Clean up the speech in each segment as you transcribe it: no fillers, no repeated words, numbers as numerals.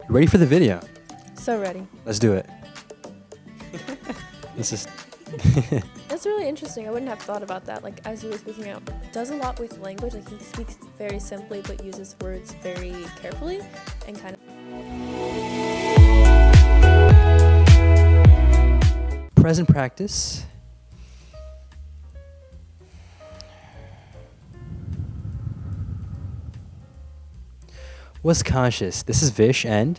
You ready for the video? So ready. Let's do it. This is That's really interesting. I wouldn't have thought about that. Like, as you were speaking out, does a lot with language. Like, he speaks very simply, but uses words very carefully and kind of. present practice. What's conscious? This is Vish and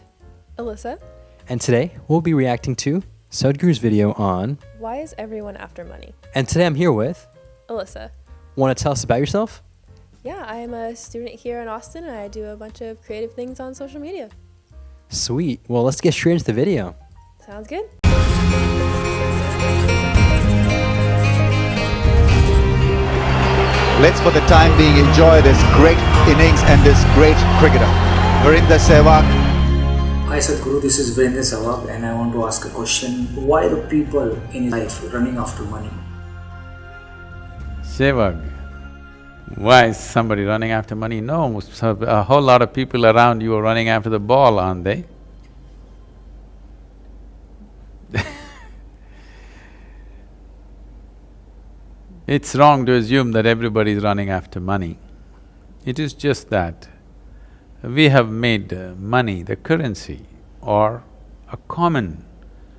Ilisa, and today we'll be reacting to Sadhguru's video on why is everyone after money? and today I'm here with Ilisa. want to tell us about yourself? Yeah, I am a student here in Austin and I do a bunch of creative things on social media. Sweet. Well, let's get straight into the video. Sounds good? Let's for the time being enjoy this great innings and this great cricketer. Virender, Sehwag. Hi Sadhguru, this is Virender Sehwag and I want to ask a question. Why the people in life running after money? Sehwag, why is somebody running after money? No, a whole lot of people around you are running after the ball, aren't they? It's wrong to assume that everybody is running after money. It is just that we have made money the currency or a common.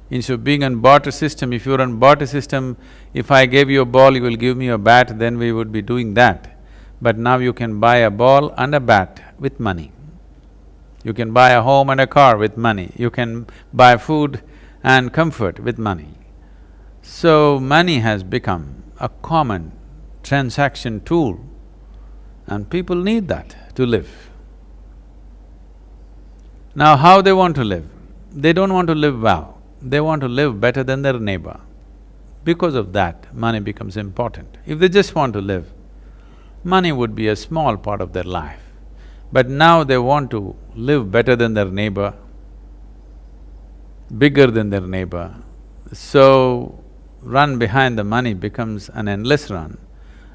Instead of being on barter system, if you're on barter system, if I gave you a ball, you will give me a bat, then we would be doing that. But now you can buy a ball and a bat with money. You can buy a home and a car with money. You can buy food and comfort with money. So money has become a common transaction tool and people need that to live. Now how they want to live? They don't want to live well, they want to live better than their neighbor. Because of that, money becomes important. If they just want to live, money would be a small part of their life. But now they want to live better than their neighbor, bigger than their neighbor. So, run behind the money becomes an endless run.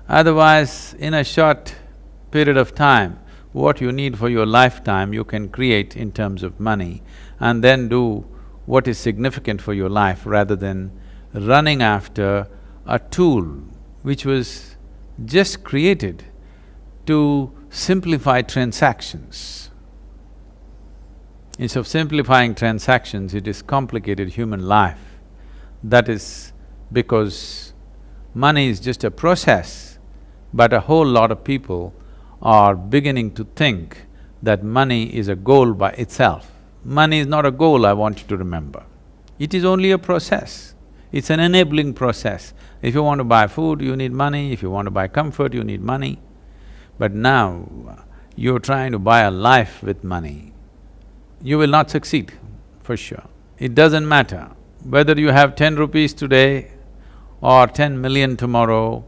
Otherwise, in a short period of time, what you need for your lifetime you can create in terms of money and then do what is significant for your life rather than running after a tool which was just created to simplify transactions. Instead of simplifying transactions, it is complicated human life. That is because money is just a process, but a whole lot of people are beginning to think that money is a goal by itself. Money is not a goal, I want you to remember. It is only a process. It's an enabling process. If you want to buy food, you need money. If you want to buy comfort, you need money. But now, you're trying to buy a life with money. You will not succeed, for sure. It doesn't matter whether you have 10 rupees today or 10 million tomorrow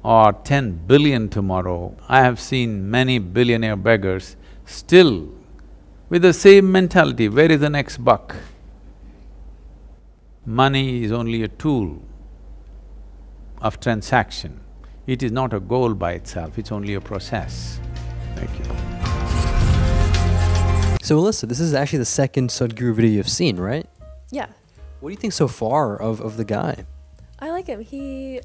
or 10 billion tomorrow. I have seen many billionaire beggars still with the same mentality, where is the next buck? Money is only a tool of transaction. It is not a goal by itself, it's only a process. Thank you. So Ilisa, this is actually the second Sadhguru video you've seen, right? Yeah. What do you think so far of the guy? I like him. He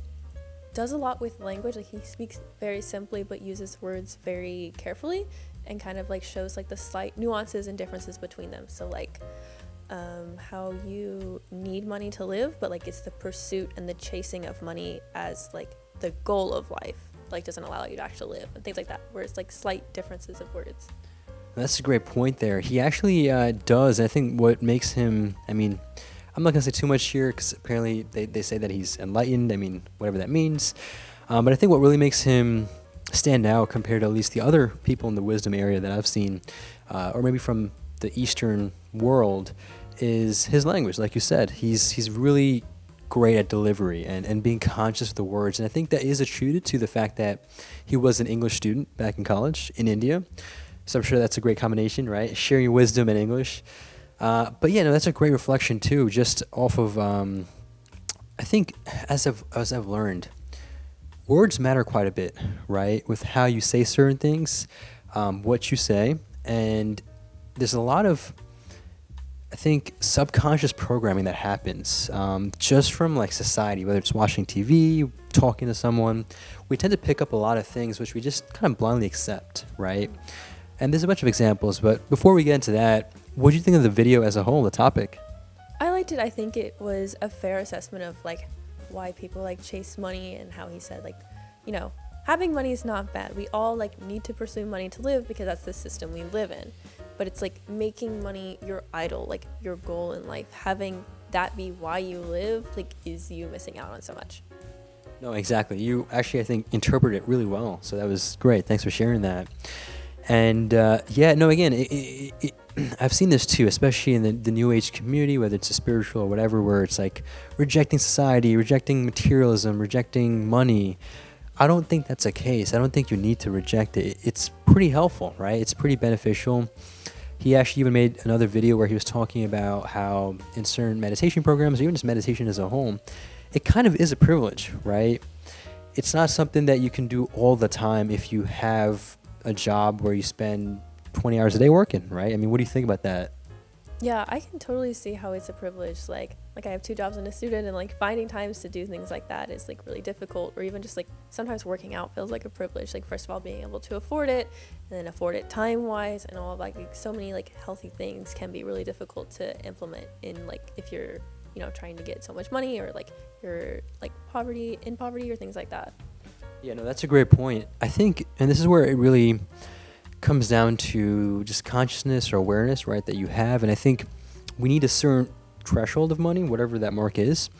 does a lot with language. Like, he speaks very simply but uses words very carefully and kind of like shows like the slight nuances and differences between them. So like how you need money to live, but like it's the pursuit and the chasing of money as like the goal of life, like doesn't allow you to actually live and things like that, where it's like slight differences of words. That's a great point there. He actually does. I think what makes him, I mean, I'm not gonna say too much here because apparently they say that he's enlightened, I mean, whatever that means. But I think what really makes him stand out compared to at least the other people in the wisdom area that I've seen, or maybe from the Eastern world, is his language. Like you said, he's really great at delivery and being conscious of the words. And I think that is attributed to the fact that he was an English student back in college in India. So I'm sure that's a great combination, right? Sharing your wisdom in English. But yeah, no, that's a great reflection too, just off of, I think as I've learned, words matter quite a bit, right? With how you say certain things, what you say, and there's a lot of I think, subconscious programming that happens just from like society, whether it's watching TV, talking to someone. We tend to pick up a lot of things which we just kind of blindly accept, right? And there's a bunch of examples, but before we get into that, what do you think of the video as a whole, the topic? I liked it. I think it was a fair assessment of like why people like chase money, and how he said like, you know, having money is not bad. We all like need to pursue money to live because that's the system we live in. But it's like making money your idol, like your goal in life, having that be why you live, like is you missing out on so much. No, exactly. You actually, I think, interpreted it really well. So that was great. Thanks for sharing that. And yeah, no, again, I've seen this too, especially in the New Age community, whether it's a spiritual or whatever, where it's like rejecting society, rejecting materialism, rejecting money. I don't think that's a case. I don't think you need to reject it. It's pretty helpful, right? It's pretty beneficial. He actually even made another video where he was talking about how in certain meditation programs, or even just meditation as a whole, it kind of is a privilege, right? It's not something that you can do all the time if you have a job where you spend 20 hours a day working, right? I mean, what do you think about that? Yeah, I can totally see how it's a privilege. Like I have 2 jobs and a student, and like finding times to do things like that is like really difficult. Or even just like sometimes working out feels like a privilege. Like first of all, being able to afford it, and then afford it time wise, and all of like so many like healthy things can be really difficult to implement in like if you're, you know, trying to get so much money, or like you're like poverty or things like that. Yeah, no, that's a great point. I think, and this is where it really comes down to just consciousness or awareness, right, that you have. And I think we need a certain threshold of money, whatever that mark is.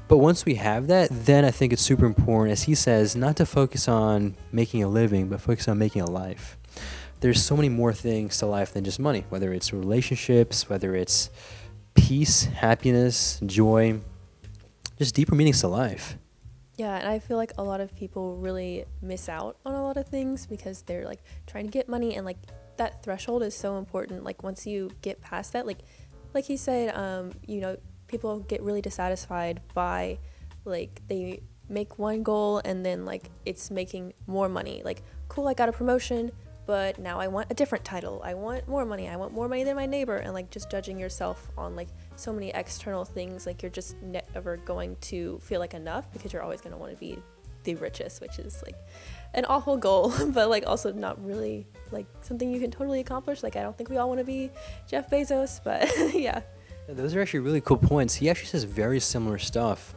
But once we have that, then I think it's super important, as he says, not to focus on making a living, but focus on making a life. There's so many more things to life than just money, whether it's relationships, whether it's peace, happiness, joy, just deeper meanings to life. Yeah, and I feel like a lot of people really miss out on a lot of things because they're like trying to get money, and like that threshold is so important. Like once you get past that, like he said, you know, people get really dissatisfied by like they make one goal and then like it's making more money. Like, cool, I got a promotion, but now I want a different title. I want more money. I want more money than my neighbor. And like just judging yourself on like so many external things, like you're just never going to feel like enough, because you're always going to want to be the richest, which is like an awful goal, but like also not really like something you can totally accomplish. Like I don't think we all want to be Jeff Bezos, but yeah. Those are actually really cool points. He actually says very similar stuff.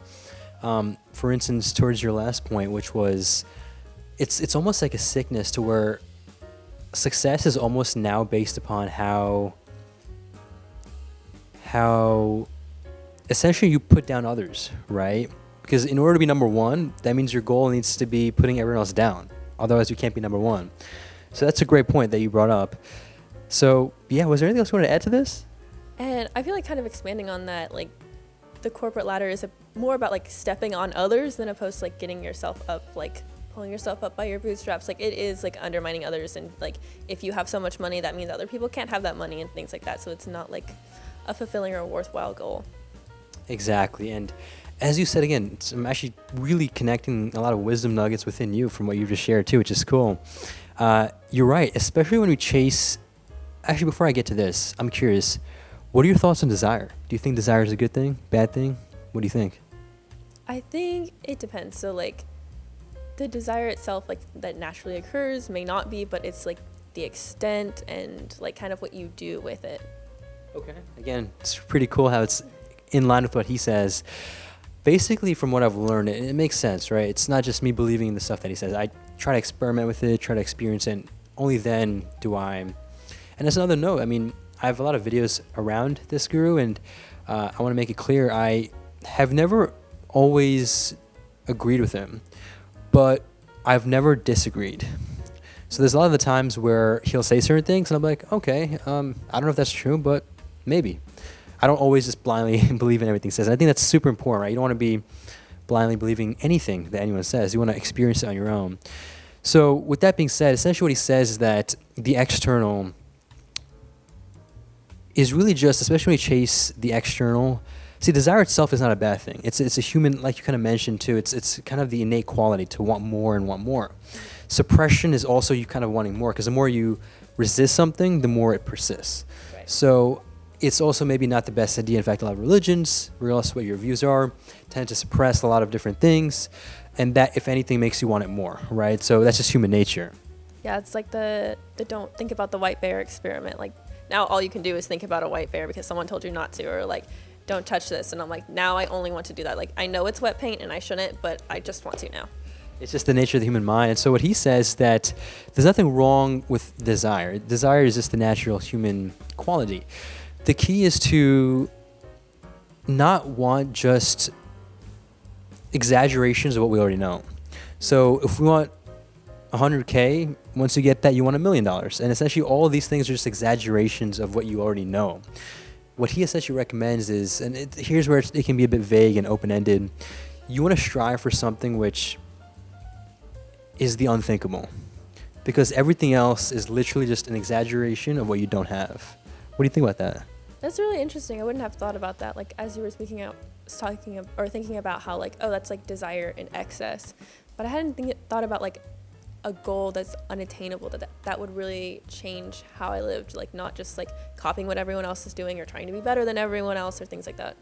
For instance, towards your last point, which was it's almost like a sickness to where success is almost now based upon how essentially you put down others, right? Because in order to be number one, that means your goal needs to be putting everyone else down. Otherwise, you can't be number one. So that's a great point that you brought up. So yeah, was there anything else you wanted to add to this? And I feel like kind of expanding on that, like the corporate ladder is more about like stepping on others than opposed to like getting yourself up, like pulling yourself up by your bootstraps. Like it is like undermining others, and like if you have so much money, that means other people can't have that money and things like that. So it's not like a fulfilling or a worthwhile goal. Exactly. And as you said, again, I'm actually really connecting a lot of wisdom nuggets within you from what you just shared too, which is cool. You're right, especially when we chase. Actually, before I get to this, I'm curious, what are your thoughts on desire? Do you think desire is a good thing, bad thing? What do you think? I think it depends. So like the desire itself, like that naturally occurs, may not be, but it's like the extent and like kind of what you do with it. Okay. Again, it's pretty cool how it's in line with what he says. Basically, from what I've learned, it makes sense, right? It's not just me believing in the stuff that he says. I try to experiment with it, try to experience it, and only then do I. And that's another note. I mean, I have a lot of videos around this guru, and I want to make it clear, I have never always agreed with him, but I've never disagreed. So there's a lot of the times where he'll say certain things, and I'm like, okay, I don't know if that's true, but maybe. I don't always just blindly believe in everything he says. And I think that's super important, right? You don't want to be blindly believing anything that anyone says. You want to experience it on your own. So with that being said, essentially what he says is that the external is really just, especially when you chase the external. See, desire itself is not a bad thing. It's a human, like you kind of mentioned too, it's kind of the innate quality to want more and want more. Suppression is also you kind of wanting more, because the more you resist something, the more it persists. Right. So it's also maybe not the best idea. In fact, a lot of religions, regardless of what your views are, tend to suppress a lot of different things, and that, if anything, makes you want it more, right? So that's just human nature. Yeah, it's like the don't think about the white bear experiment. Like, now all you can do is think about a white bear because someone told you not to, or like, don't touch this. And I'm like, now I only want to do that. Like, I know it's wet paint and I shouldn't, but I just want to now. It's just the nature of the human mind. And so what he says that there's nothing wrong with desire. Desire is just the natural human quality. The key is to not want just exaggerations of what we already know. So if we want 100K, once you get that, you want $1 million. And essentially all of these things are just exaggerations of what you already know. What he essentially recommends is, and here's where it can be a bit vague and open-ended, you want to strive for something which is the unthinkable, because everything else is literally just an exaggeration of what you don't have. What do you think about that? That's really interesting. I wouldn't have thought about that. Like, as you were thinking about how like, oh, that's like desire in excess. But I hadn't thought about like a goal that's unattainable, that would really change how I lived. Like, not just like copying what everyone else is doing or trying to be better than everyone else or things like that.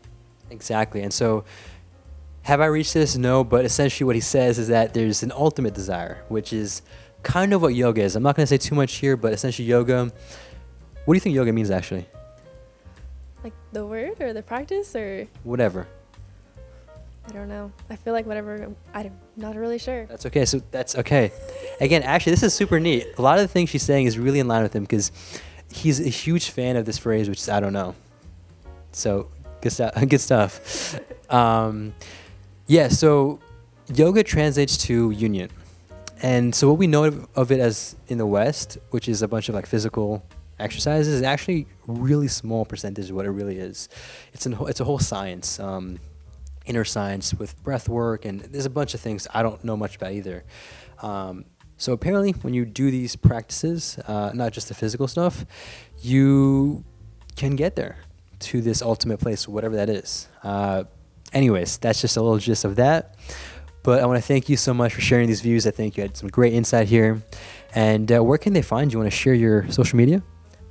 Exactly. And so have I reached this? No, but essentially what he says is that there's an ultimate desire, which is kind of what yoga is. I'm not going to say too much here, but essentially yoga, what do you think yoga means actually? Like the word or the practice or? Whatever. I don't know. I feel like whatever, I'm not really sure. That's okay. So that's okay. Again, actually, this is super neat. A lot of the things she's saying is really in line with him because he's a huge fan of this phrase, which is, I don't know. So good stuff. Good stuff. Yeah, so yoga translates to union. And so what we know of it as in the West, which is a bunch of like physical exercises, is actually a really small percentage of what it really is. It's a whole science, inner science with breath work, and there's a bunch of things I don't know much about either. So apparently when you do these practices, not just the physical stuff, you can get there to this ultimate place, whatever that is. Anyways, that's just a little gist of that. But I want to thank you so much for sharing these views. I think you had some great insight here. And where can they find you? Want to share your social media?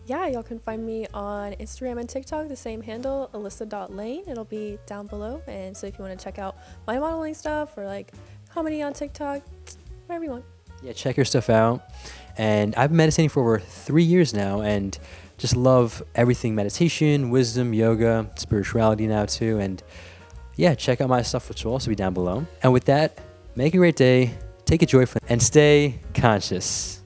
Yeah, y'all can find me on Instagram and TikTok, the same handle, Ilisa.Lane. It'll be down below. And so if you want to check out my modeling stuff or like comedy on TikTok, whatever you want. Yeah, check your stuff out. And I've been meditating for over 3 years now and just love everything meditation, wisdom, yoga, spirituality now too. And yeah, check out my stuff, which will also be down below. And with that, make a great day, take it joyfully, and stay conscious.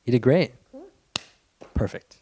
You did great. Perfect.